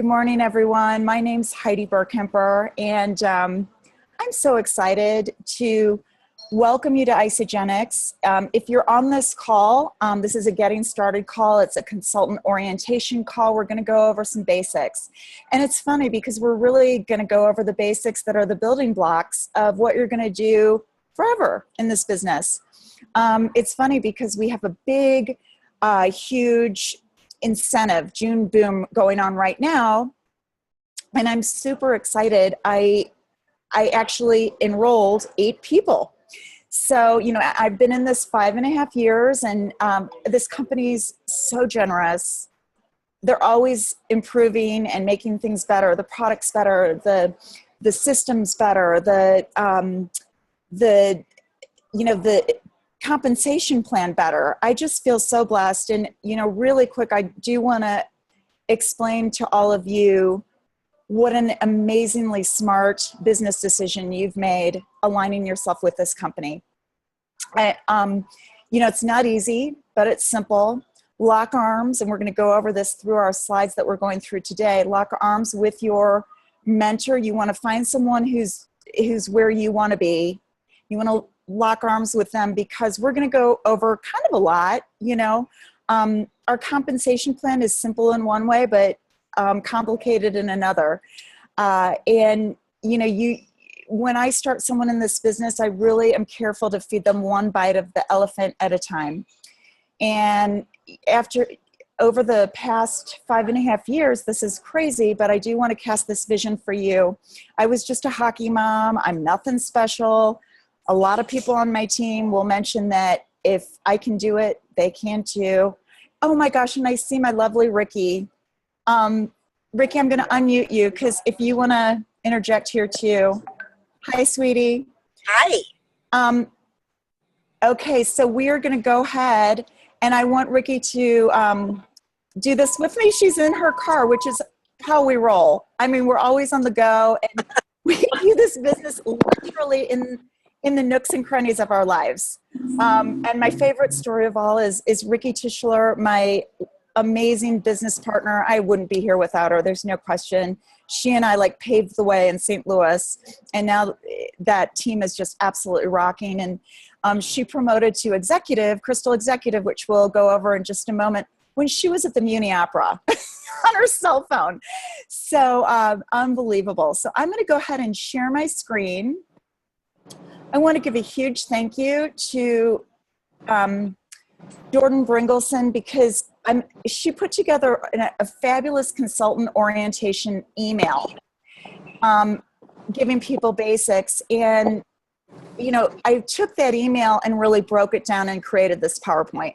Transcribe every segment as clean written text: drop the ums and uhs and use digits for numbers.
Good morning, everyone. My name's Heidi Burkemper, and I'm so excited to welcome you to Isagenix. If you're on this call, this is a getting started call. It's a consultant orientation call. We're going to go over some basics. And it's funny because we're really going to go over the basics that are the building blocks of what you're going to do forever in this business. It's funny because we have a big, huge incentive, June Boom, going on right now. And I'm super excited. I actually enrolled 8 people. So, you know, I've been in this 5.5 years, and this company's so generous. They're always improving and making things better, the products better, the systems better, the compensation plan better. I just feel so blessed. And, you know, really quick, I do want to explain to all of you what an amazingly smart business decision you've made aligning yourself with this company. It's not easy, but it's simple. Lock arms, and we're going to go over this through our slides that we're going through today. Lock arms with your mentor. You want to find someone who's where you want to be. You want to lock arms with them because we're going to go over kind of a lot. Our compensation plan is simple in one way, but complicated in another. When I start someone in this business, I really am careful to feed them one bite of the elephant at a time. And over the past 5.5 years, this is crazy, but I do want to cast this vision for you. I was just a hockey mom. I'm nothing special. A lot of people on my team will mention that if I can do it, they can too. Oh my gosh, and I see my lovely Ricky. Ricky, I'm going to unmute you because if you want to interject here too. Hi, sweetie. Hi. Okay, so we are going to go ahead, and I want Ricky to do this with me. She's in her car, which is how we roll. I mean, we're always on the go, and we do this business literally in the nooks and crannies of our lives. And my favorite story of all is Ricky Tischler, my amazing business partner. I wouldn't be here without her. There's no question. She and I paved the way in St. Louis, and now that team is just absolutely rocking. And she promoted to executive, Crystal Executive, which we'll go over in just a moment, when she was at the Muni Opera on her cell phone. So unbelievable. So I'm going to go ahead and share my screen. I want to give a huge thank you to Jordan Bringleson because she put together a fabulous consultant orientation email, giving people basics. And, I took that email and really broke it down and created this PowerPoint.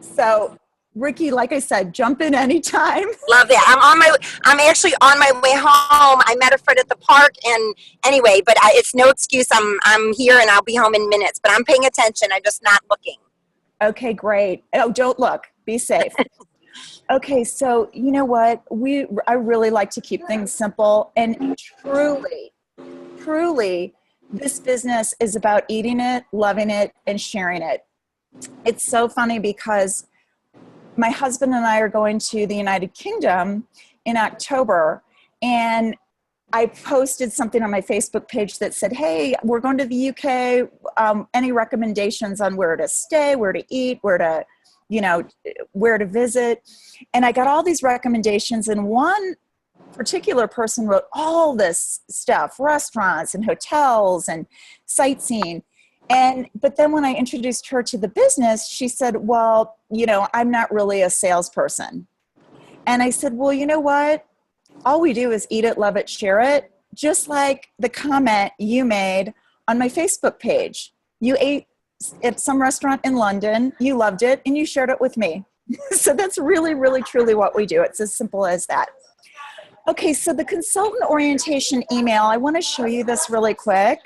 So, Ricky, like I said, jump in anytime. Love that. I'm actually on my way home. I met a friend at the park, and anyway, but it's no excuse. I'm here and I'll be home in minutes, but I'm paying attention. I'm just not looking. Okay, great. Oh, don't look. Be safe. Okay, so you know what? I really like to keep things simple, and truly, this business is about eating it, loving it, and sharing it. It's so funny because my husband and I are going to the United Kingdom in October, and I posted something on my Facebook page that said, hey, we're going to the UK. Any recommendations on where to stay, where to eat, where to visit? And I got all these recommendations, and one particular person wrote all this stuff, restaurants and hotels and sightseeing. But then when I introduced her to the business, she said, well, I'm not really a salesperson. And I said, well, you know what? All we do is eat it, love it, share it. Just like the comment you made on my Facebook page. You ate at some restaurant in London, you loved it, and you shared it with me. So that's really, really, truly what we do. It's as simple as that. Okay, so the consultant orientation email, I want to show you this really quick.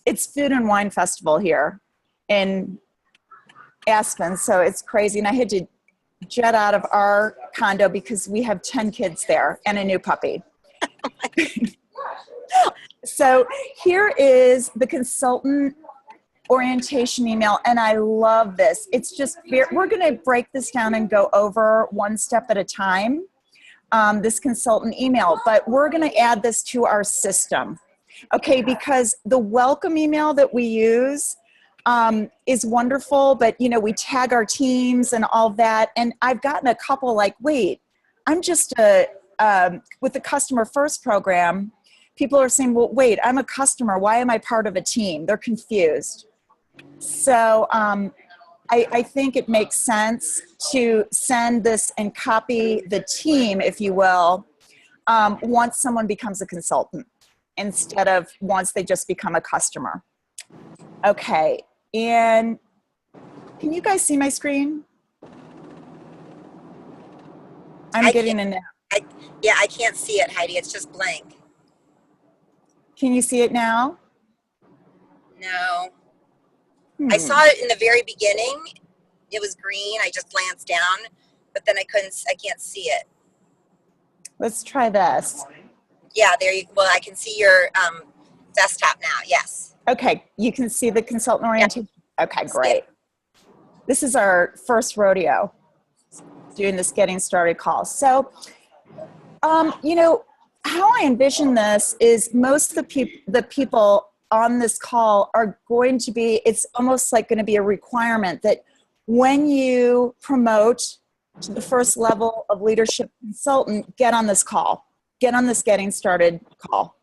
It's Food and Wine Festival here in Aspen, so it's crazy. And I had to jet out of our condo because we have 10 kids there and a new puppy. So here is the consultant orientation email, and I love this. It's just, we're going to break this down and go over one step at a time. this consultant email, but we're going to add this to our system. Okay, because the welcome email that we use is wonderful, but we tag our teams and all that. And I've gotten a couple like, wait, I'm just with the Customer First program, people are saying, well, wait, I'm a customer. Why am I part of a team? They're confused. So I think it makes sense to send this and copy the team, if you will, once someone becomes a consultant instead of once they just become a customer. Okay, and can you guys see my screen? I'm getting in now. Yeah, I can't see it, Heidi. It's just blank. Can you see it now? No. I saw it in the very beginning. It was green. I just glanced down, but then I can't see it. Let's try this. Yeah, well, I can see your desktop now. Yes. Okay, you can see the consultant orientation. Yeah. Okay, great. This is our first rodeo doing this getting started call. So, how I envision this is most of the people on this call are going to be, it's almost like going to be a requirement that when you promote to the first level of leadership consultant, get on this call. Get on this getting started call.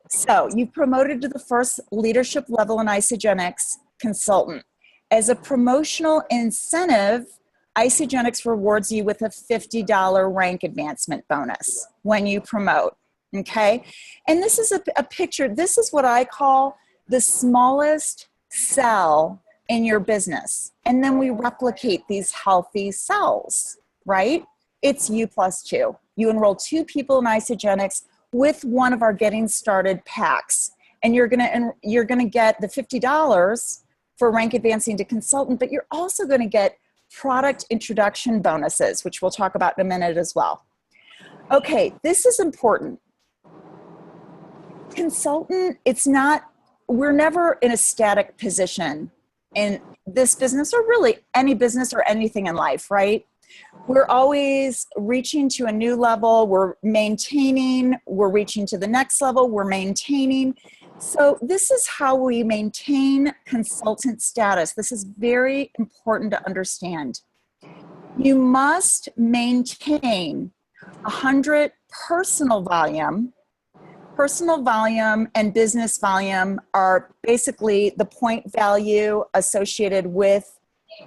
So you've promoted to the first leadership level in Isagenix consultant. As a promotional incentive, Isagenix rewards you with a $50 rank advancement bonus when you promote, okay? And this is a picture, this is what I call the smallest cell in your business. And then we replicate these healthy cells, right? It's U plus 2. You enroll 2 people in Isagenix with one of our getting started packs. And you're gonna get the $50 for rank advancing to consultant, but you're also gonna get product introduction bonuses, which we'll talk about in a minute as well. Okay, this is important. Consultant, we're never in a static position in this business or really any business or anything in life, right? We're always reaching to a new level, we're maintaining, we're reaching to the next level, we're maintaining. So this is how we maintain consultant status. This is very important to understand. You must maintain 100 personal volume. Personal volume and business volume are basically the point value associated with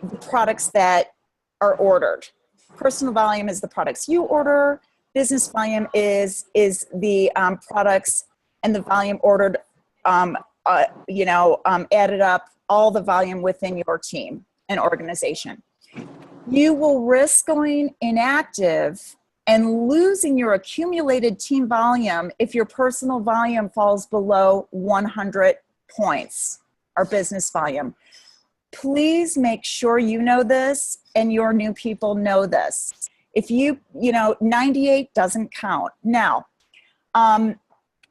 the products that are ordered. Personal volume is the products you order. Business volume is the products and the volume ordered, added up, all the volume within your team and organization. You will risk going inactive and losing your accumulated team volume if your personal volume falls below 100 points, or business volume. Please make sure you know this and your new people know this. If 98 doesn't count. Now,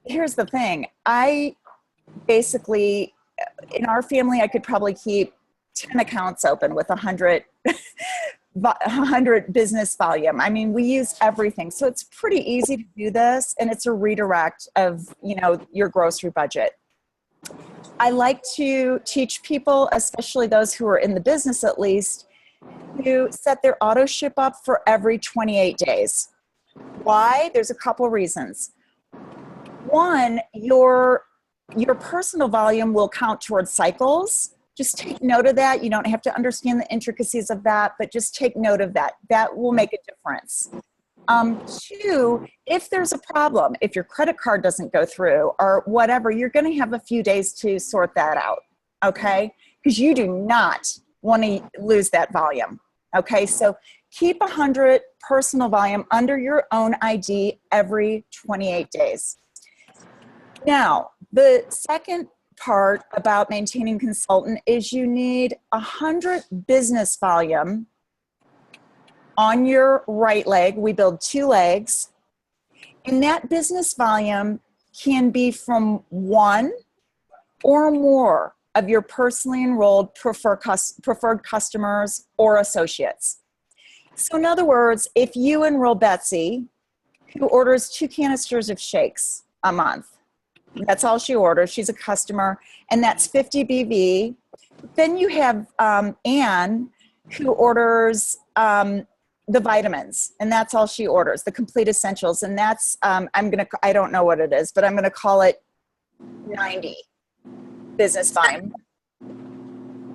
here's the thing. I basically, in our family, I could probably keep 10 accounts open with 100 business volume. I mean, we use everything. So it's pretty easy to do this, and it's a redirect of, your grocery budget. I like to teach people, especially those who are in the business at least, to set their auto ship up for every 28 days. Why? There's a couple reasons. One, your personal volume will count towards cycles. Just take note of that. You don't have to understand the intricacies of that, but just take note of that. That will make a difference. 2, if there's a problem, if your credit card doesn't go through or whatever, you're going to have a few days to sort that out, okay? Because you do not want to lose that volume, okay? So keep 100 personal volume under your own ID every 28 days. Now, the second part about maintaining consultant is you need 100 business volume on your right leg. We build 2 legs, and that business volume can be from 1 or more of your personally enrolled preferred customers or associates. So in other words, if you enroll Betsy who orders 2 canisters of shakes a month. That's all she orders. She's a customer, and that's 50 BV. Then you have Anne, who orders the vitamins, and that's all she orders, the complete essentials. And that's, I don't know what it is, but I'm going to call it 90 business volume.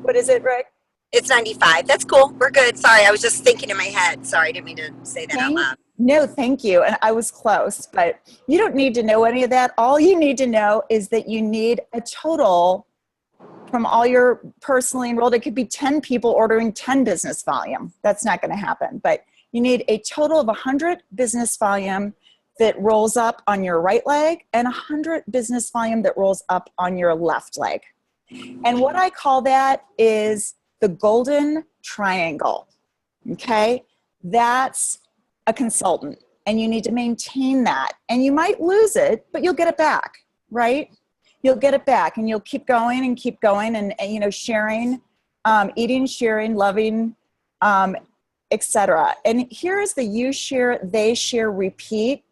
What is it, Rick? It's 95. That's cool. We're good. Sorry, I was just thinking in my head. Sorry, I didn't mean to say that out loud. No, thank you. And I was close, but you don't need to know any of that. All you need to know is that you need a total from all your personally enrolled. It could be 10 people ordering 10 business volume. That's not going to happen. But you need a total of 100 business volume that rolls up on your right leg and 100 business volume that rolls up on your left leg. And what I call that is the golden triangle. Okay? That's a consultant, and you need to maintain that. And you might lose it, but you'll get it back, right? You'll get it back, and you'll keep going and you know, sharing, eating, sharing, loving, etc. And here's the you share, they share, repeat.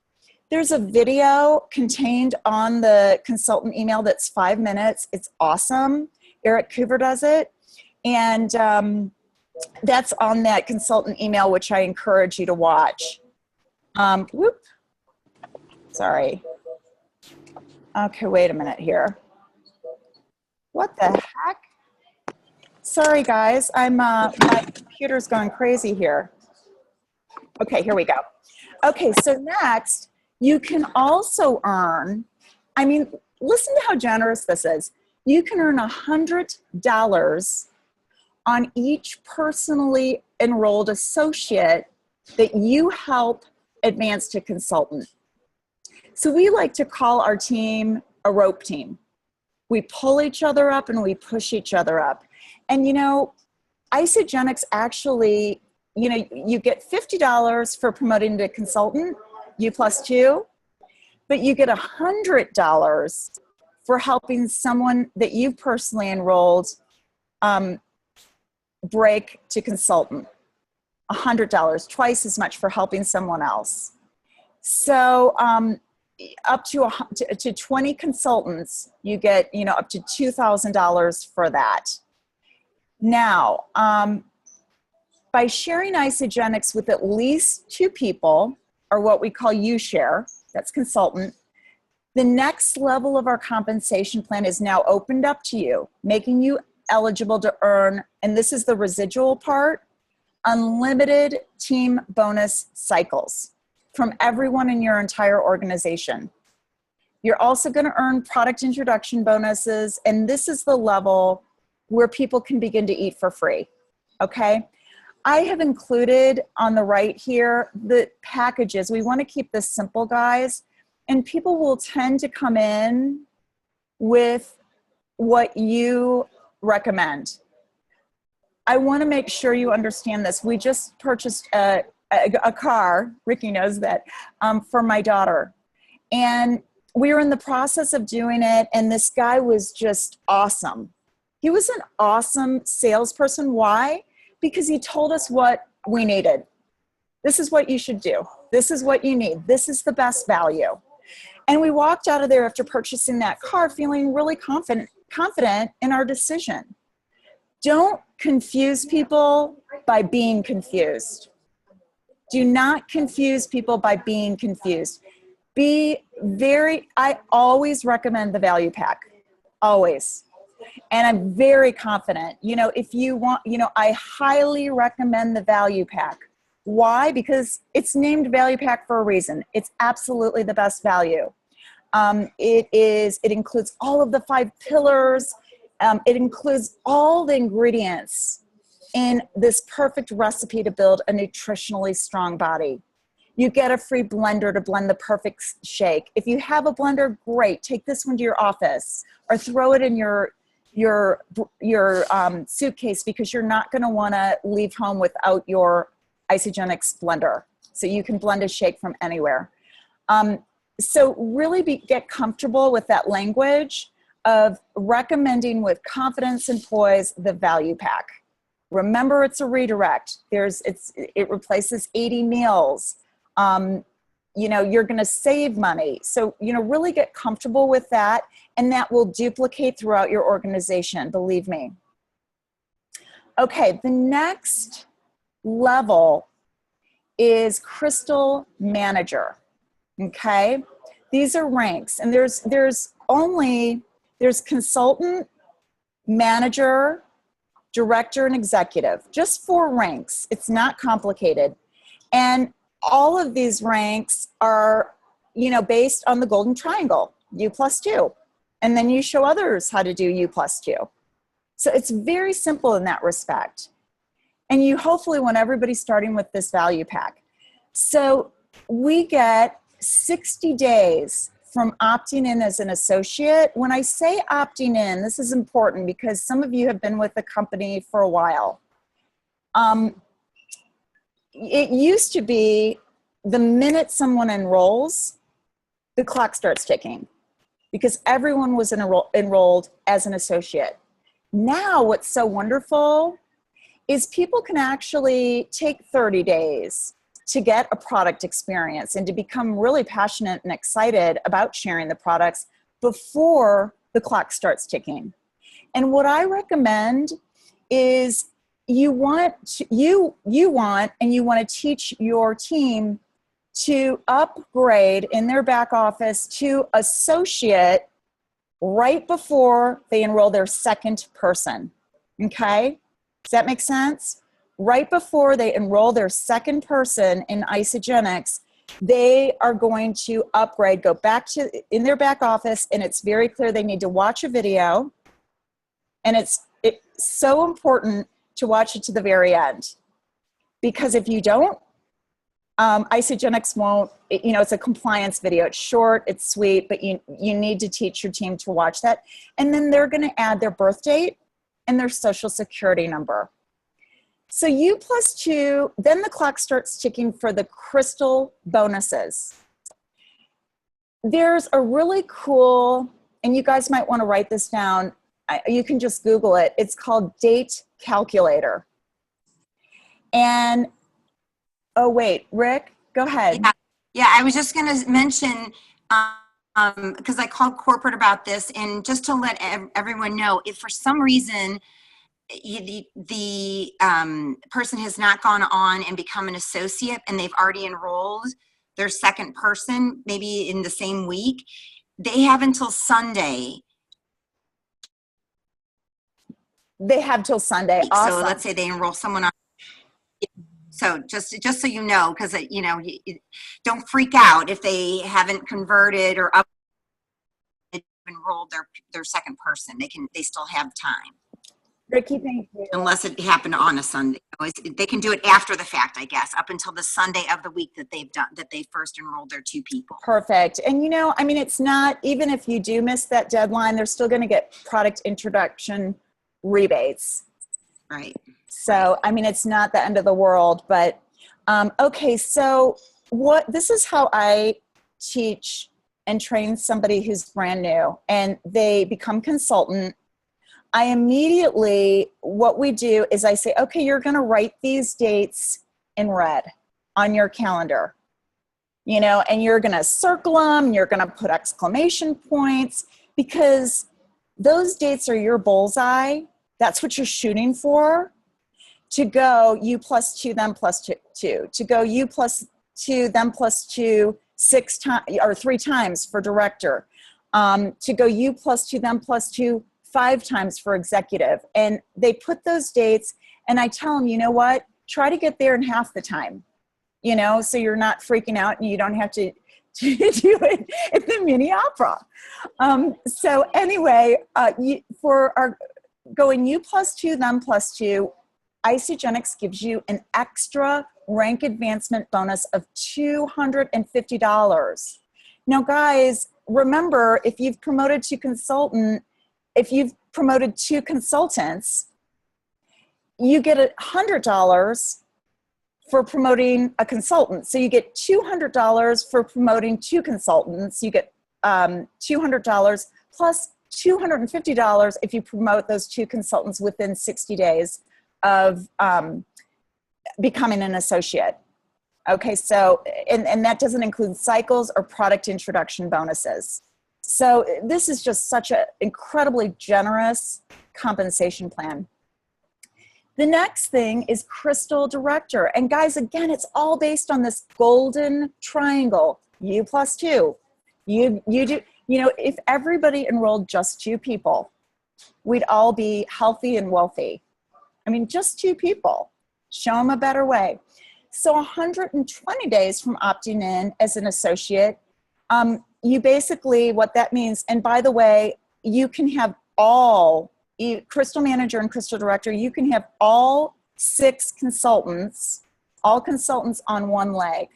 There's a video contained on the consultant email that's 5 minutes. It's awesome. Eric Coover does it. And that's on that consultant email, which I encourage you to watch. Whoop. Sorry. Okay, wait a minute here. What the heck? Sorry, guys. My computer's going crazy here. Okay, here we go. Okay, so next, you can also earn, I mean, listen to how generous this is. You can earn $100 on each personally enrolled associate that you help advance to consultant. So we like to call our team a rope team. We pull each other up and we push each other up. And you know, Isagenix actually, you know, you get $50 for promoting to consultant, U+2, but you get $100 for helping someone that you've personally enrolled break to consultant. $100, twice as much for helping someone else. So up to 20 consultants, you get, you know, up to $2,000 for that. Now, by sharing Isagenix with at least 2 people, or what we call U-Share, that's consultant, the next level of our compensation plan is now opened up to you, making you eligible to earn, and this is the residual part, unlimited team bonus cycles from everyone in your entire organization. You're also going to earn product introduction bonuses, and this is the level where people can begin to eat for free, okay? I have included on the right here the packages. We want to keep this simple, guys, and people will tend to come in with what you recommend. I want to make sure you understand this. We just purchased a car, Ricky knows that, for my daughter. And we were in the process of doing it, and this guy was just awesome. He was an awesome salesperson. Why? Because he told us what we needed. This is what you should do. This is what you need. This is the best value. And we walked out of there after purchasing that car feeling really confident in our decision. Don't confuse people by being confused. Do not confuse people by being confused. I always recommend the value pack, always. And I'm very confident, you know, if you want, you know, I highly recommend the value pack. Why? Because it's named value pack for a reason. It's absolutely the best value. It includes all of the 5 pillars. It includes all the ingredients in this perfect recipe to build a nutritionally strong body. You get a free blender to blend the perfect shake. If you have a blender, great. Take this one to your office or throw it in your suitcase, because you're not going to want to leave home without your Isagenix blender. So you can blend a shake from anywhere. So really get comfortable with that language of recommending with confidence and poise the value pack. Remember, it's a redirect. It replaces 80 meals. you're going to save money. So, really get comfortable with that, and that will duplicate throughout your organization, believe me. Okay, the next level is Crystal Manager. Okay, these are ranks, and there's consultant, manager, director, and executive. Just 4 ranks. It's not complicated. And all of these ranks are, based on the golden triangle, U+2. And then you show others how to do U+2. So it's very simple in that respect. And you hopefully want everybody starting with this value pack. So we get 60 days from opting in as an associate. When I say opting in, this is important because some of you have been with the company for a while. It used to be the minute someone enrolls, the clock starts ticking because everyone was enrolled as an associate. Now what's so wonderful is people can actually take 30 days to get a product experience and to become really passionate and excited about sharing the products before the clock starts ticking. And what I recommend is you want to teach your team to upgrade in their back office to associate right before they enroll their second person. Okay? Does that make sense? Right before they enroll their second person in Isagenix, they are going to upgrade, go back to in their back office, and it's very clear they need to watch a video. And it's so important to watch it to the very end, because if you don't, Isagenix won't, it's a compliance video. It's short, it's sweet, but you need to teach your team to watch that. And then they're going to add their birth date and their social security number. So U+2, then the clock starts ticking for the Crystal bonuses. There's a really cool, and you guys might want to write this down. You can just Google it. It's called Date Calculator. And, oh wait, Rick, go ahead. Yeah, I was just going to mention, because I called corporate about this, and just to let everyone know, if for some reason the person has not gone on and become an associate and they've already enrolled their second person, maybe in the same week, they have until Sunday. They have till Sunday. Awesome. So let's say they enroll someone on. So just so you know, because don't freak out if they haven't converted or enrolled their second person. They still have time. Ricky, thank you. Unless it happened on a Sunday. They can do it after the fact, I guess, up until the Sunday of the week that they first enrolled their 2 people. Perfect. And it's not, even if you do miss that deadline, they're still going to get product introduction rebates. Right. So, it's not the end of the world, but okay. So this is how I teach and train somebody who's brand new and they become consultant. I immediately, what we do is I say, okay, you're going to write these dates in red on your calendar, and you're going to circle them, you're going to put exclamation points, because those dates are your bullseye. That's what you're shooting for, to go U+2, them +2, to go U+2, them +2 6 times or 3 times for director, to go U+2, them +2 5 times for executive. And they put those dates, and I tell them, you know what, try to get there in half the time, so you're not freaking out and you don't have to do it at the mini opera. So anyway, for our going U+2, them +2, Isagenix gives you an extra rank advancement bonus of $250. Now guys, remember, if you've promoted to consultant, if you've promoted 2 consultants, you get $100 for promoting a consultant. So you get $200 for promoting 2 consultants. You get $200 plus $250 if you promote those 2 consultants within 60 days of becoming an associate. Okay, so, and that doesn't include cycles or product introduction bonuses. So this is just such an incredibly generous compensation plan. The next thing is Crystal Director. And guys, again, it's all based on this golden triangle, you plus two. You do, you know, if everybody enrolled just 2 people, we'd all be healthy and wealthy. I mean, just 2 people. Show them a better way. So 120 days from opting in as an associate, you basically, what that means, and by the way, you can have Crystal Manager and Crystal Director, you can have all 6 consultants, all consultants on one leg.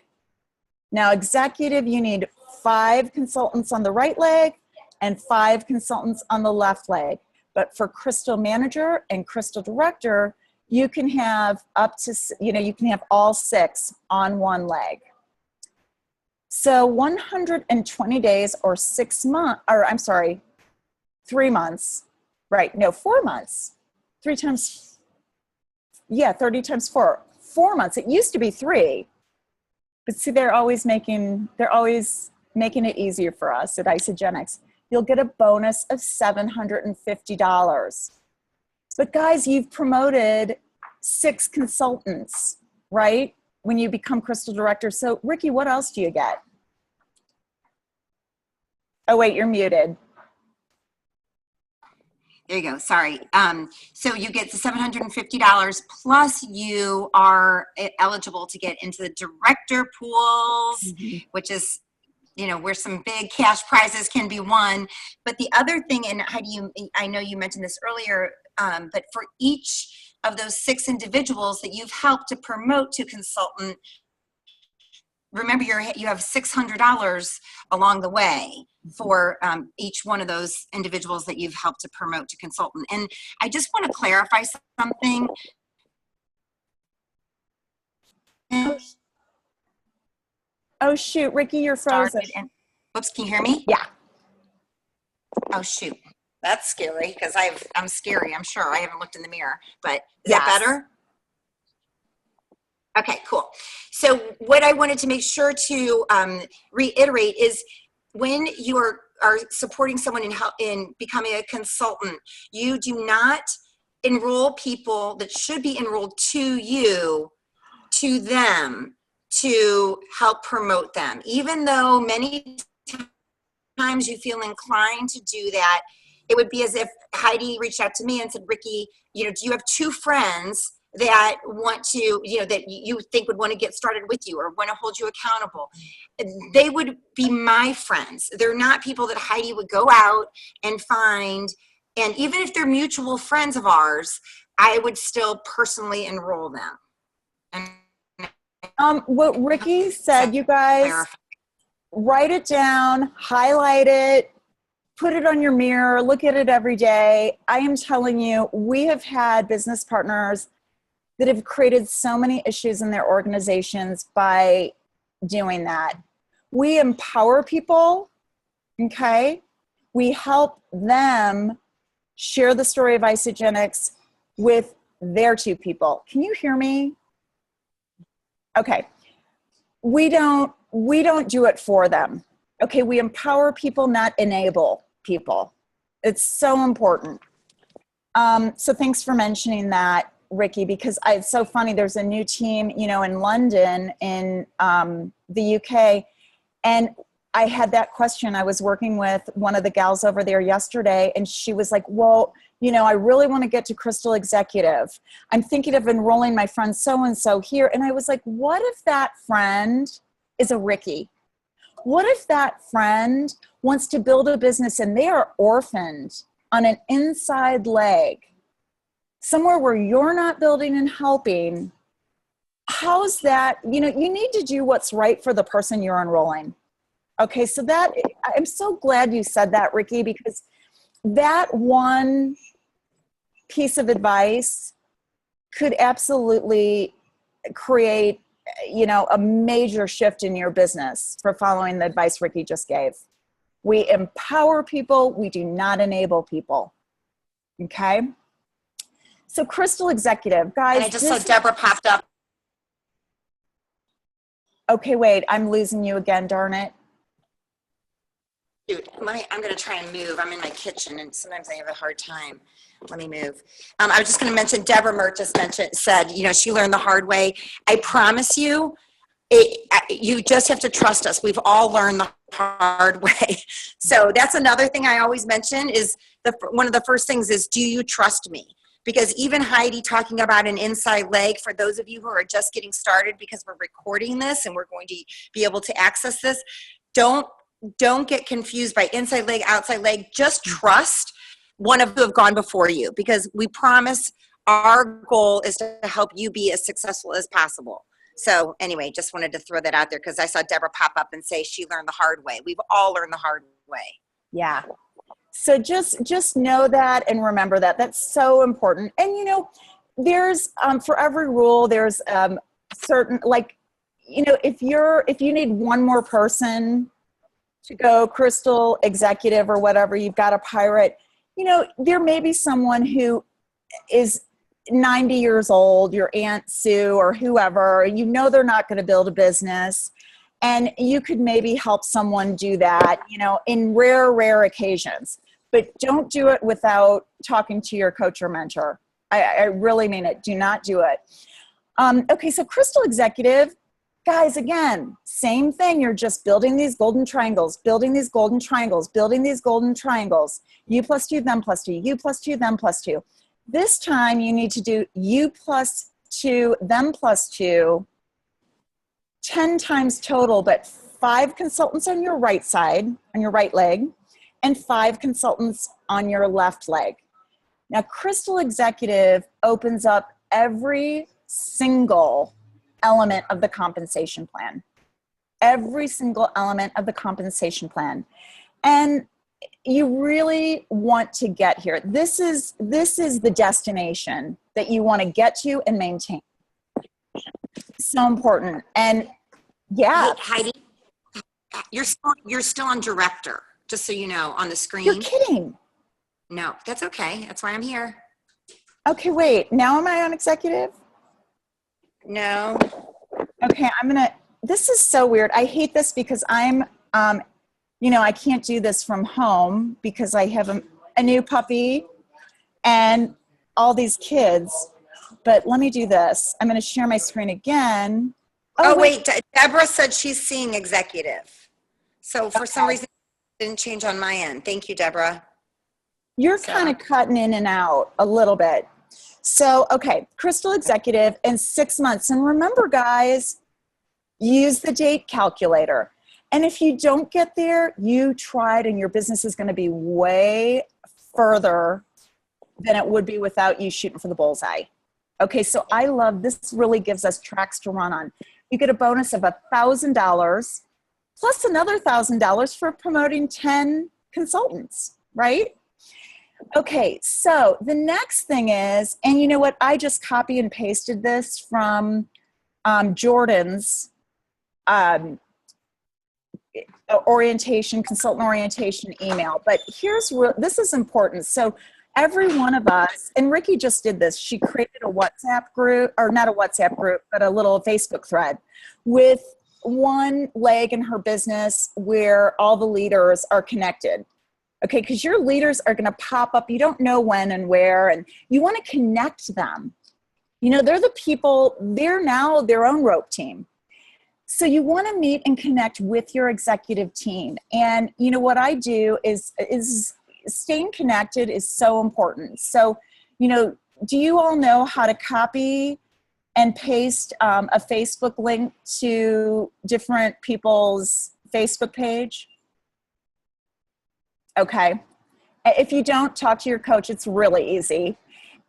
Now, executive, you need 5 consultants on the right leg and 5 consultants on the left leg. But for Crystal Manager and Crystal Director, you can have up to, you can have all 6 on one leg. So 120 days or 6 months, or I'm sorry, 3 months, right? No, 4 months. 3 times, yeah, 30 times 4. 4 months. It used to be 3. But see, they're always making it easier for us at Isagenix. You'll get a bonus of $750. But guys, you've promoted 6 consultants, right? When you become Crystal Director. So Ricky, what else do you get? Oh wait, you're muted. There you go. Sorry. So you get the $750 plus you are eligible to get into the director pools, which is, where some big cash prizes can be won. But the other thing, and Heidi, I know you mentioned this earlier, but for each of those 6 individuals that you've helped to promote to consultant, remember you have $600 along the way for each one of those individuals that you've helped to promote to consultant. And I just want to clarify something. Oh shoot, Ricky, you're frozen. Oops, can you hear me? Yeah. Oh shoot, that's scary because I'm scary. I'm sure I haven't looked in the mirror, but is Yes. that better? Okay, cool. So what I wanted to make sure to reiterate is when you are supporting someone in becoming a consultant, you do not enroll people that should be enrolled to them to help promote them. Even though many times you feel inclined to do that, it would be as if Heidi reached out to me and said, Ricky, do you have 2 friends that want to, that you think would want to get started with you or want to hold you accountable? They would be my friends. They're not people that Heidi would go out and find. And even if they're mutual friends of ours, I would still personally enroll them. And what Ricky said, you guys, write it down, highlight it, put it on your mirror, look at it every day. I am telling you, we have had business partners that have created so many issues in their organizations by doing that. We empower people, okay? We help them share the story of Isagenix with their 2 people. Can you hear me? Okay. We don't do it for them. Okay, we empower people, not enable people. It's so important. So thanks for mentioning that, Ricky, because it's so funny. There's a new team, in London, in the UK, and I had that question. I was working with one of the gals over there yesterday, and she was like, well, I really want to get to Crystal Executive. I'm thinking of enrolling my friend so-and-so here. And I was like, what if that friend is a Ricky? What if that friend wants to build a business and they are orphaned on an inside leg, somewhere where you're not building and helping? How's that? You need to do what's right for the person you're enrolling. Okay, so I'm so glad you said that, Ricky, because that one piece of advice could absolutely create, a major shift in your business for following the advice Ricky just gave. We empower people. We do not enable people. Okay. So Crystal Executive, guys. And I just saw Deborah popped up. Okay, wait, I'm losing you again, darn it. Dude, I'm going to try and move. I'm in my kitchen and sometimes I have a hard time. Let me move. I was just going to mention, Deborah Mert just said, she learned the hard way. I promise you, you just have to trust us. We've all learned the hard way. So that's another thing I always mention is one of the first things is, do you trust me? Because even Heidi talking about an inside leg, for those of you who are just getting started, because we're recording this and we're going to be able to access this, don't get confused by inside leg, outside leg. Just trust one of who have gone before you, because we promise our goal is to help you be as successful as possible. So anyway, just wanted to throw that out there because I saw Deborah pop up and say she learned the hard way. We've all learned the hard way. Yeah. So just know that and remember that. That's so important. And there's for every rule, there's certain, like, if you need one more person to go Crystal executive or whatever, you've got a pirate, there may be someone who is 90 years old, your Aunt Sue or whoever, they're not going to build a business. And you could maybe help someone do that, in rare occasions. But don't do it without talking to your coach or mentor. I really mean it. Do not do it. Okay, so Crystal Executive, guys, again, same thing. You're just building these golden triangles, building these golden triangles, building these golden triangles. You plus 2, them plus 2, you plus 2, them plus 2. This time you need to do you plus 2, them plus 2, 10 times total, but 5 consultants on your right side, on your right leg, and 5 consultants on your left leg. Now, Crystal Executive opens up every single element of the compensation plan. Every single element of the compensation plan. And you really want to get here. This is the destination that you want to get to and maintain. So important. And yeah. Hey, Heidi, you're still on director, just so you know, on the screen. You're kidding. No, that's okay. That's why I'm here. Okay, wait. Now am I on executive? No. Okay, this is so weird. I hate this because I'm, I can't do this from home because I have a new puppy and all these kids. But let me do this. I'm going to share my screen again. Oh, wait. Deborah said she's seeing executive. So for some reason, it didn't change on my end. Thank you, Deborah. You're kind of cutting in and out a little bit. So, okay, Crystal Executive in 6 months. And remember, guys, use the date calculator. And if you don't get there, you tried and your business is going to be way further than it would be without you shooting for the bullseye. Okay, so I love this. Really gives us tracks to run on. You get a bonus of $1,000 plus another $1,000 for promoting 10 consultants, right? Okay, so the next thing is, and you know what? I just copy and pasted this from Jordan's consultant orientation email. But this is important. So every one of us, and Ricky just did this, she created a WhatsApp group, or not a WhatsApp group, but a little Facebook thread with one leg in her business where all the leaders are connected. Okay, because your leaders are going to pop up. You don't know when and where, and you want to connect them. They're the people, they're now their own rope team. So you want to meet and connect with your executive team. And what I do is staying connected is so important. So, do you all know how to copy and paste a Facebook link to different people's Facebook page? Okay. If you don't, talk to your coach. It's really easy.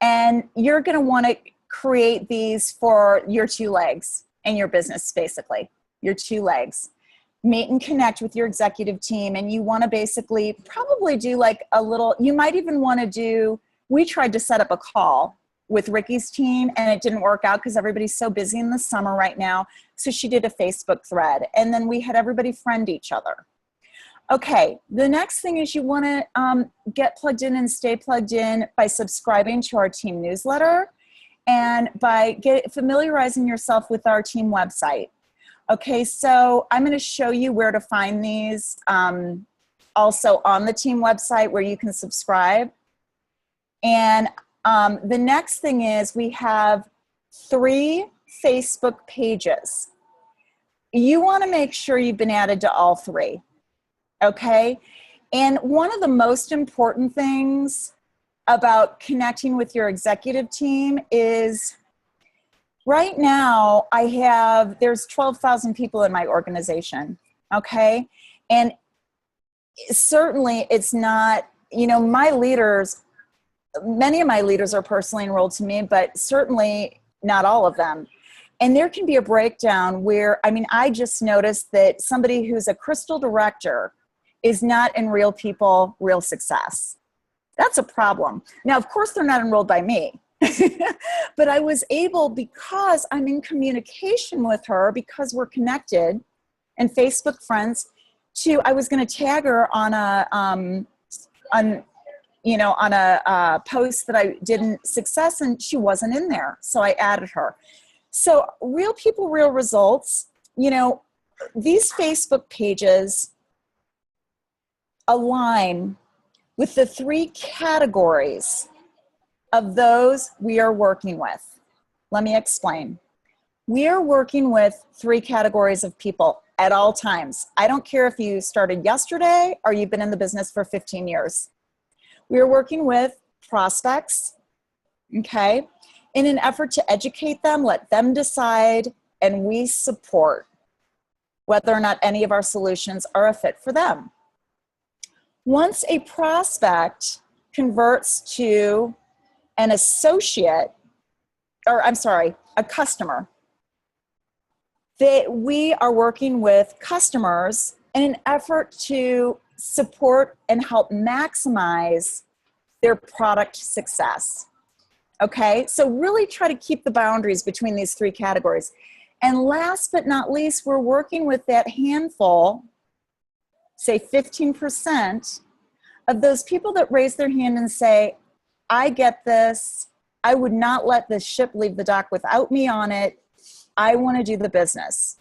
And you're going to want to create these for your 2 legs in your business, basically, your 2 legs. Meet and connect with your executive team. And you want to basically probably do like you might even want to we tried to set up a call with Ricky's team and it didn't work out because everybody's so busy in the summer right now. So she did a Facebook thread and then we had everybody friend each other. Okay, the next thing is you want to get plugged in and stay plugged in by subscribing to our team newsletter and by familiarizing yourself with our team website. Okay, so I'm going to show you where to find these, also on the team website where you can subscribe. And the next thing is we have 3 Facebook pages. You want to make sure you've been added to all 3, okay? And one of the most important things about connecting with your executive team is right now there's 12,000 people in my organization, okay? And certainly it's not, my leaders, many of my leaders are personally enrolled to me, but certainly not all of them. And there can be a breakdown where, I just noticed that somebody who's a Crystal director is not in Real People, Real Success. That's a problem. Now, of course, they're not enrolled by me, but I was able, because I'm in communication with her, because we're connected and Facebook friends, I was going to tag her on a post that I did in Success, and she wasn't in there, so I added her. So Real People, Real Results, these Facebook pages align with the 3 categories of those we are working with. Let me explain. We are working with 3 categories of people at all times. I don't care if you started yesterday or you've been in the business for 15 years. We are working with prospects, okay, in an effort to educate them, let them decide, and we support whether or not any of our solutions are a fit for them. Once a prospect converts to an associate, a customer, that we are working with customers in an effort to support and help maximize their product success. Okay, so really try to keep the boundaries between these 3 categories. And last but not least, we're working with that handful, say 15%, of those people that raise their hand and say, I get this. I would not let this ship leave the dock without me on it. I want to do the business.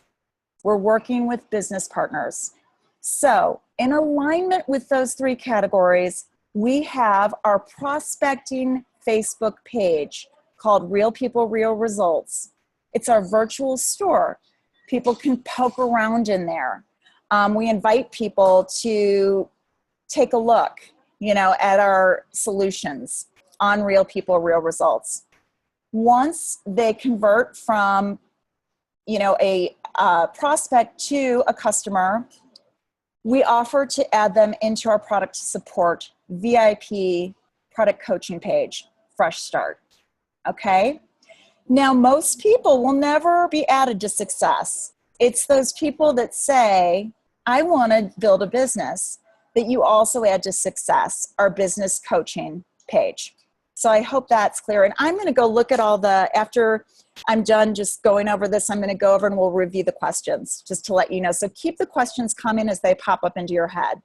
We're working with business partners. So in alignment with those 3 categories, we have our prospecting Facebook page called Real People, Real Results. It's our virtual store. People can poke around in there. We invite people to take a look, at our solutions on Real People, Real Results. Once they convert from, a prospect to a customer, we offer to add them into our product support VIP product coaching page, Fresh Start. Okay? Now, most people will never be added to Success. It's those people that say, I want to build a business, that you also add to Success, our business coaching page. So I hope that's clear. And I'm going to go look at after I'm done just going over this, I'm going to go over and we'll review the questions just to let you know. So keep the questions coming as they pop up into your head.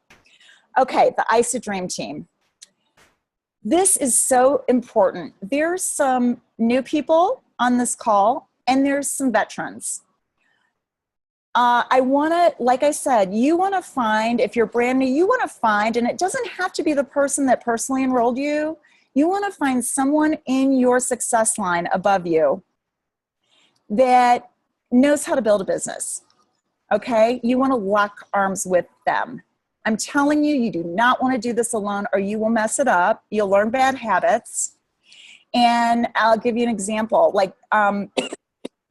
Okay, the ISA Dream Team. This is so important. There's some new people on this call and there's some veterans. Like I said, you want to find, if you're brand new, you want to find, and it doesn't have to be the person that personally enrolled you. You want to find someone in your success line above you that knows how to build a business, okay? You want to lock arms with them. I'm telling you, you do not want to do this alone or you will mess it up. You'll learn bad habits. And I'll give you an example. Like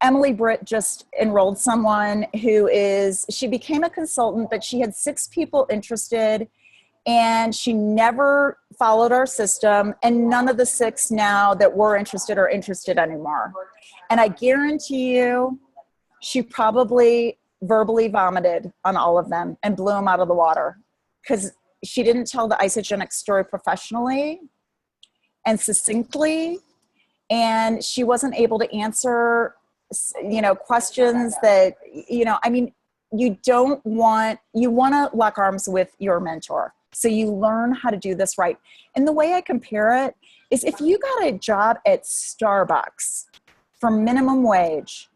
Emily Britt just enrolled someone she became a consultant, but she had 6 people interested and she never followed our system, and none of the 6 now that were interested are interested anymore. And I guarantee you, she probably verbally vomited on all of them and blew them out of the water because she didn't tell the Isagenix story professionally and succinctly, and she wasn't able to answer, questions that, you want to lock arms with your mentor. So you learn how to do this right. And the way I compare it is if you got a job at Starbucks for minimum wage,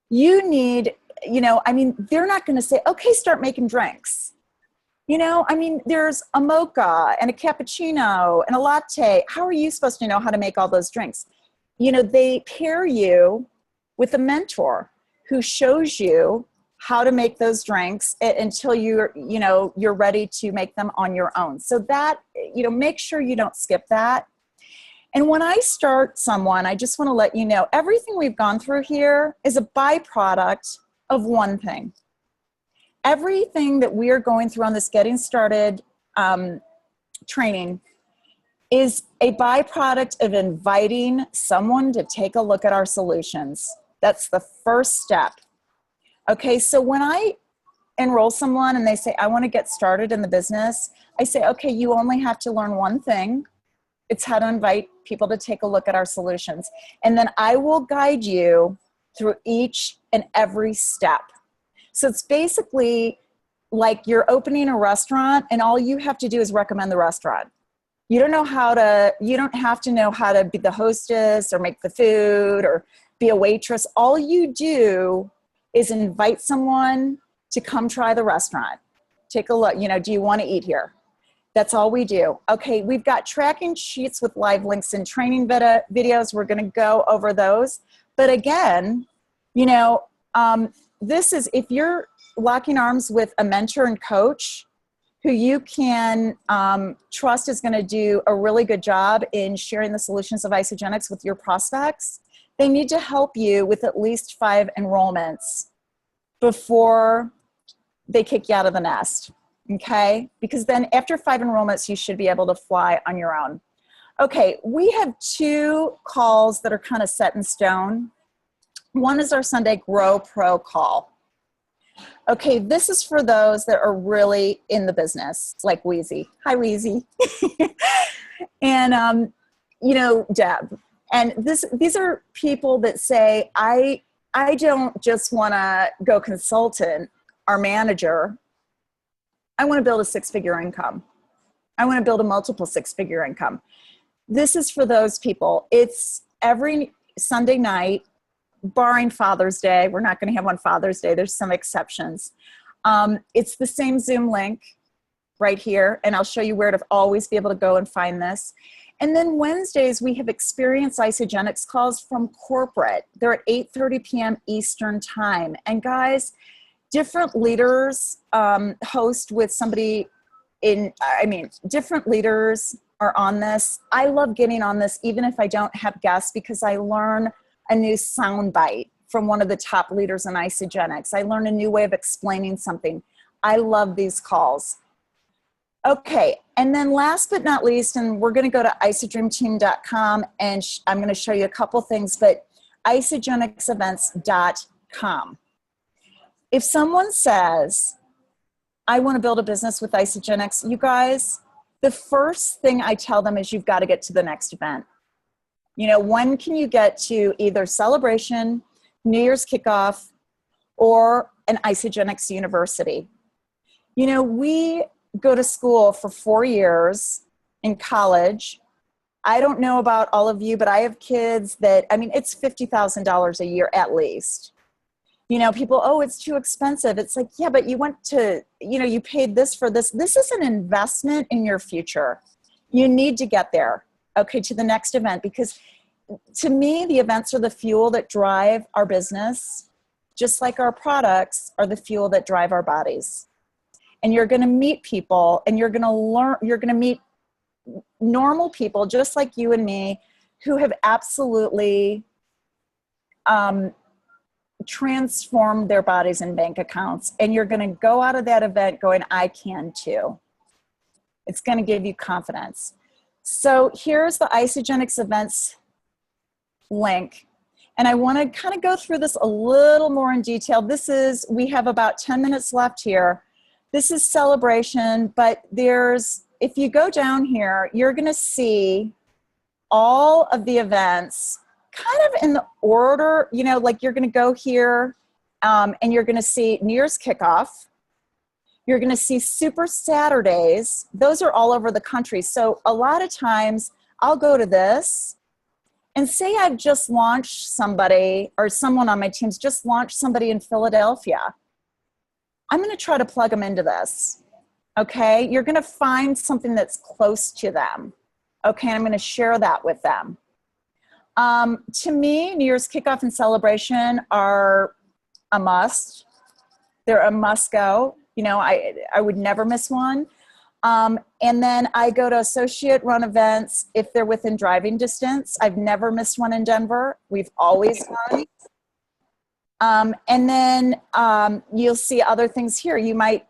you need, I mean, they're not going to say, okay, start making drinks. I mean, there's a mocha and a cappuccino and a latte. How are you supposed to know how to make all those drinks? They pair you with a mentor who shows you how to make those drinks until you're ready to make them on your own. So that, make sure you don't skip that. And when I start someone, I just want to let you know, everything we've gone through here is a byproduct of one thing. Everything that we are going through on this Getting Started training is a byproduct of inviting someone to take a look at our solutions. That's the first step. Okay, so when I enroll someone and they say, I want to get started in the business, I say, okay, you only have to learn one thing. It's how to invite people to take a look at our solutions. And then I will guide you through each and every step. So it's basically like you're opening a restaurant and all you have to do is recommend the restaurant. You don't have to know how to be the hostess or make the food or be a waitress. All you do is invite someone to come try the restaurant. Take a look, do you want to eat here? That's all we do. Okay, we've got tracking sheets with live links and training videos. We're going to go over those. But again, this is, if you're locking arms with a mentor and coach who you can trust is going to do a really good job in sharing the solutions of Isagenix with your prospects, they need to help you with at least 5 enrollments before they kick you out of the nest, okay? Because then after 5 enrollments, you should be able to fly on your own. Okay, we have 2 calls that are kind of set in stone. One is our Sunday Grow Pro call. Okay, this is for those that are really in the business, like Wheezy. Hi, Wheezy. And, Deb. And these are people that say, I don't just want to go consultant or manager. I want to build a 6-figure income. I want to build a multiple 6-figure income. This is for those people. It's every Sunday night, barring Father's Day. We're not going to have on Father's Day. There's some exceptions. It's the same Zoom link right here, and I'll show you where to always be able to go and find this. And then Wednesdays, we have Experience Isagenix calls from corporate. They're at 8:30 p.m. Eastern time. And guys, different leaders host with somebody different leaders are on this. I love getting on this, even if I don't have guests, because I learn a new sound bite from one of the top leaders in Isagenix. I learn a new way of explaining something. I love these calls. Okay, and then last but not least, and we're going to go to isadreamteam.com, and I'm going to show you a couple things, but isagenixevents.com. If someone says, I want to build a business with Isagenix, you guys, the first thing I tell them is you've got to get to the next event. When can you get to either Celebration, New Year's Kickoff, or an Isagenix University? We go to school for 4 years in college. I don't know about all of you, but I have kids that, it's $50,000 a year at least. People, oh, it's too expensive. It's like, yeah, but you went to, you paid this for this. This is an investment in your future. You need to get there, okay, to the next event, because to me, the events are the fuel that drive our business, just like our products are the fuel that drive our bodies. And you're going to meet people, and you're going to meet normal people just like you and me who have absolutely transformed their bodies and bank accounts. And you're going to go out of that event going, I can too. It's going to give you confidence. So here's the Isagenix events link. And I want to kind of go through this a little more in detail. We have about 10 minutes left here. This is Celebration, but if you go down here, you're going to see all of the events kind of in the order, like you're going to go here and you're going to see New Year's Kickoff. You're going to see Super Saturdays. Those are all over the country. So a lot of times I'll go to this And say I've just launched somebody, or someone on my team's just launched somebody in Philadelphia. I'm going to try to plug them into this. Okay. You're going to find something that's close to them. Okay. I'm going to share that with them. To me, New Year's kickoff and celebration are a must. They're a must go. You know, I would never miss one. And then I go to associate run events if they're within driving distance. I've never missed one in Denver. We've always gone. And then you'll see other things here. You might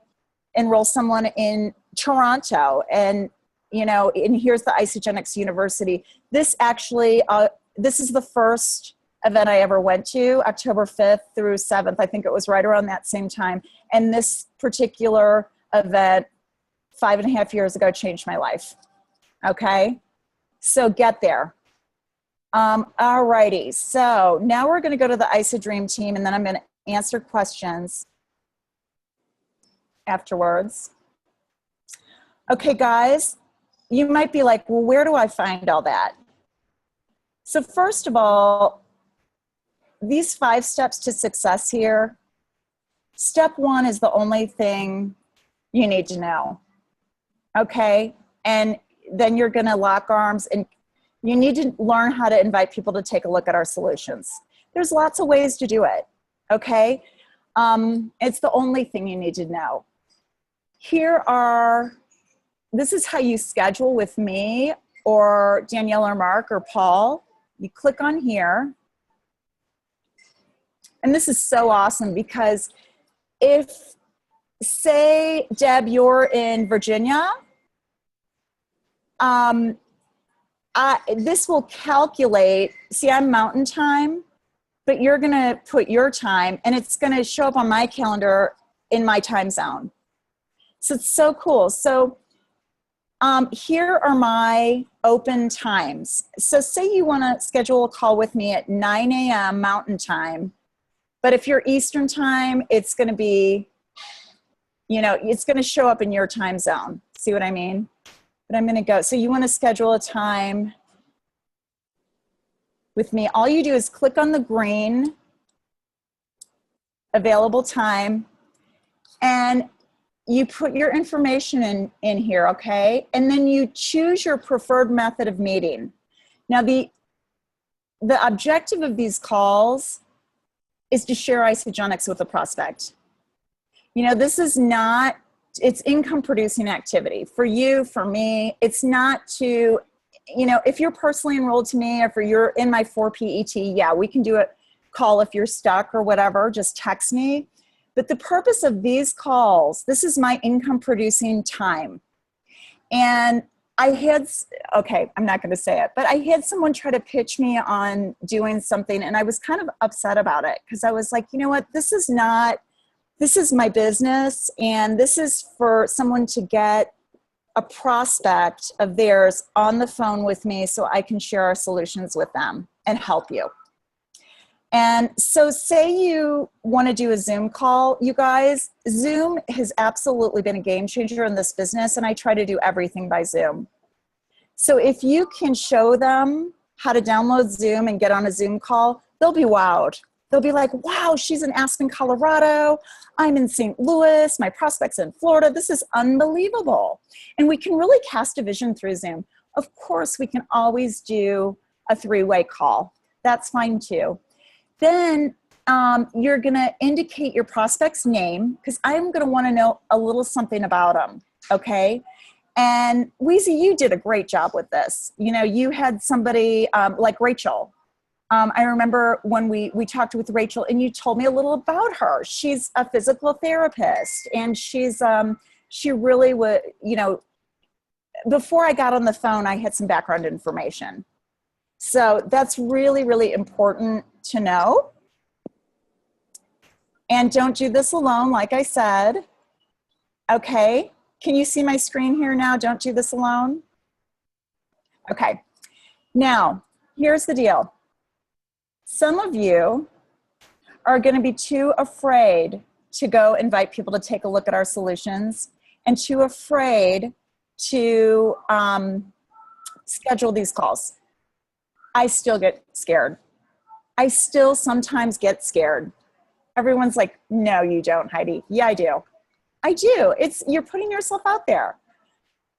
enroll someone in Toronto, and you know, and here's the Isagenix University. This actually, this is the first event I ever went to, October 5th through 7th. I think it was right around that same time. And this particular event 5.5 years ago changed my life. Okay, so get there. All righty, so now we're going to go to the ISA Dream Team, and then I'm going to answer questions afterwards. Okay, guys, you might be like, well, where do I find all that? So first of all, these 5 steps to success here, step 1 is the only thing you need to know. Okay, and then you're going to lock arms, and you need to learn how to invite people to take a look at our solutions. There's lots of ways to do it, okay? It's the only thing you need to know. This is how you schedule with me or Danielle or Mark or Paul. You click on here. And this is so awesome because if, say, Deb, you're in Virginia, this will calculate, see, I'm mountain time, but you're going to put your time and it's going to show up on my calendar in my time zone. So it's so cool. So here are my open times. So say you want to schedule a call with me at 9 a.m. mountain time, but if you're Eastern time, it's going to be, you know, it's going to show up in your time zone. See what I mean? But I'm going to go. So you want to schedule a time with me. All you do is click on the green available time and you put your information in here, okay? And then you choose your preferred method of meeting. Now the objective of these calls is to share Isagenix with a prospect. You know, this is not, it's income producing activity for you, for me. It's not to, you know, if you're personally enrolled to me, or if you're in my 4PET, yeah, we can do a call if you're stuck or whatever, just text me. But the purpose of these calls, this is my income producing time. And I had, okay, I'm not going to say it, but I had someone try to pitch me on doing something and I was kind of upset about it because I was like, you know what, this is my business, and this is for someone to get a prospect of theirs on the phone with me so I can share our solutions with them and help you. And so say you want to do a Zoom call, you guys, Zoom has absolutely been a game changer in this business, and I try to do everything by Zoom. So if you can show them how to download Zoom and get on a Zoom call, they'll be wowed. They'll be like, wow, she's in Aspen, Colorado. I'm in St. Louis. My prospect's in Florida. This is unbelievable. And we can really cast a vision through Zoom. Of course, we can always do a 3-way call. That's fine too. Then you're going to indicate your prospect's name because I'm going to want to know a little something about them, okay? And Weezy, you did a great job with this. You know, you had somebody like Rachel. I remember when we talked with Rachel and you told me a little about her. She's a physical therapist and she really would, you know, before I got on the phone, I had some background information. So that's really, really important to know. And don't do this alone, like I said. Okay, can you see my screen here now? Don't do this alone. Okay, now here's the deal. Some of you are going to be too afraid to go invite people to take a look at our solutions and too afraid to schedule these calls. I still get scared. I still sometimes get scared. Everyone's like, no, you don't, Heidi. Yeah, I do. I do. You're putting yourself out there.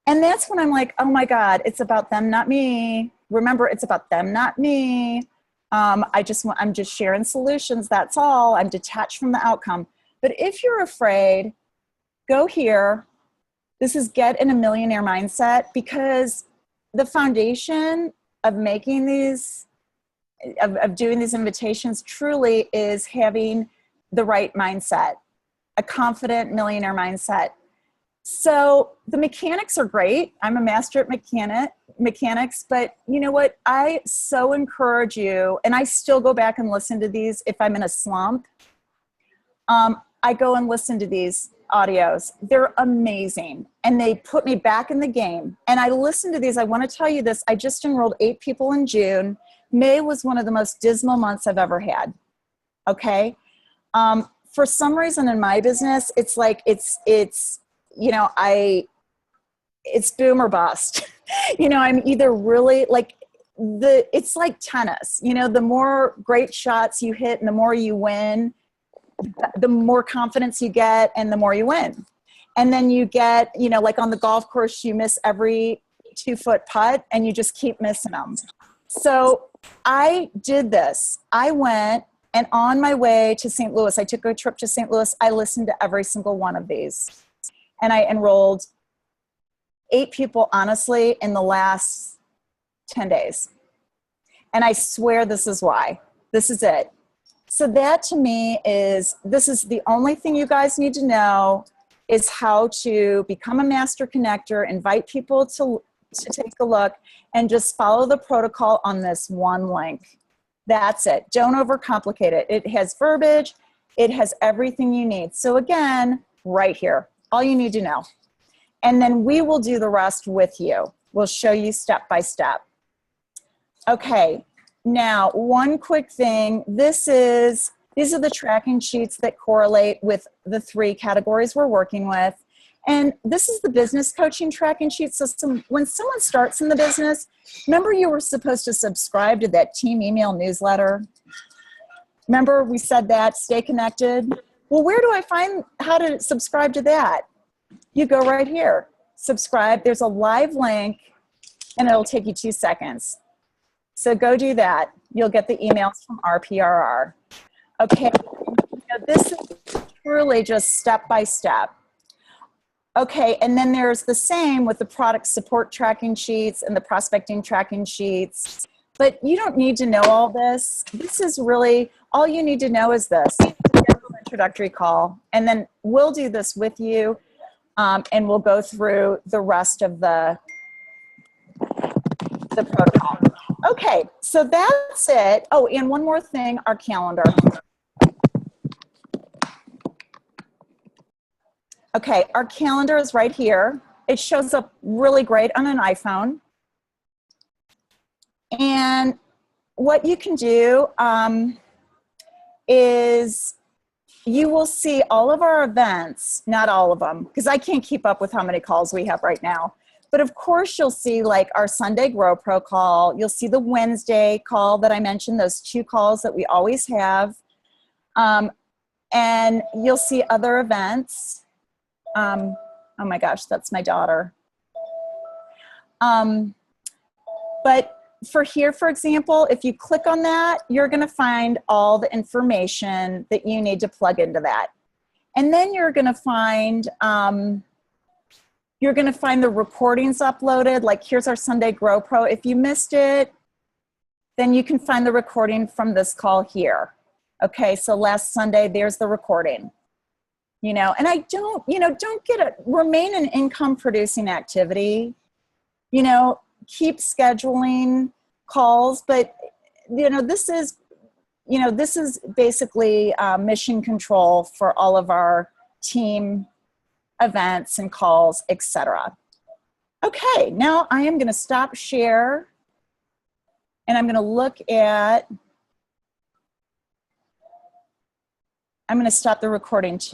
And that's when I'm like, oh my God, it's about them, not me. Remember, it's about them, not me. I'm just sharing solutions. That's all. I'm detached from the outcome. But if you're afraid, go here. This is get in a millionaire mindset, because the foundation of making these, of doing these invitations truly is having the right mindset, a confident millionaire mindset. So the mechanics are great. I'm a master at mechanics, but you know what? I so encourage you, and I still go back and listen to these if I'm in a slump. I go and listen to these audios. They're amazing. And they put me back in the game. And I listen to these. I want to tell you this. I just enrolled 8 people in June. May was one of the most dismal months I've ever had. Okay. For some reason in my business, it's like, it's boom or bust. I'm either really like it's like tennis, the more great shots you hit and the more you win, the more confidence you get and the more you win. And then you get, like on the golf course, you miss every 2-foot putt and you just keep missing them. So I did this. I went, and on my way to St. Louis, I took a trip to St. Louis. I listened to every single one of these. And I enrolled 8 people, honestly, in the last 10 days. And I swear this is why. This is it. So that to me this is the only thing you guys need to know, is how to become a master connector, invite people to take a look, and just follow the protocol on this one link. That's it. Don't overcomplicate it. It has verbiage. It has everything you need. So again, right here, all you need to know. And then we will do the rest with you. We'll show you step by step. Okay, now one quick thing. These are the tracking sheets that correlate with the 3 categories we're working with. And this is the business coaching tracking sheet system. When someone starts in the business, remember you were supposed to subscribe to that team email newsletter? Remember we said that, stay connected? Well, where do I find how to subscribe to that? You go right here, subscribe. There's a live link and it'll take you 2 seconds. So go do that. You'll get the emails from RPRR. Okay, this is truly just step by step. Okay, and then there's the same with the product support tracking sheets and the prospecting tracking sheets. But you don't need to know all this. This is really, all you need to know is this. Introductory call. And then we'll do this with you, and we'll go through the rest of the protocol. Okay, so that's it. Oh, and one more thing, our calendar. Okay, our calendar is right here. It shows up really great on an iPhone. And what you can do is you will see all of our events, not all of them, because I can't keep up with how many calls we have right now. But of course, you'll see like our Sunday Grow Pro call. You'll see the Wednesday call that I mentioned, those 2 calls that we always have. And you'll see other events. Oh my gosh, that's my daughter. But for here, for example, if you click on that, you're going to find all the information that you need to plug into that. And then you're going to find the recordings uploaded. Like here's our Sunday Grow Pro. If you missed it, then you can find the recording from this call here. Okay, so last Sunday, there's the recording. And I don't remain an income producing activity, keep scheduling calls, but this is basically mission control for all of our team events and calls, etc. Okay, now I am going to stop share and I'm going to stop the recording too.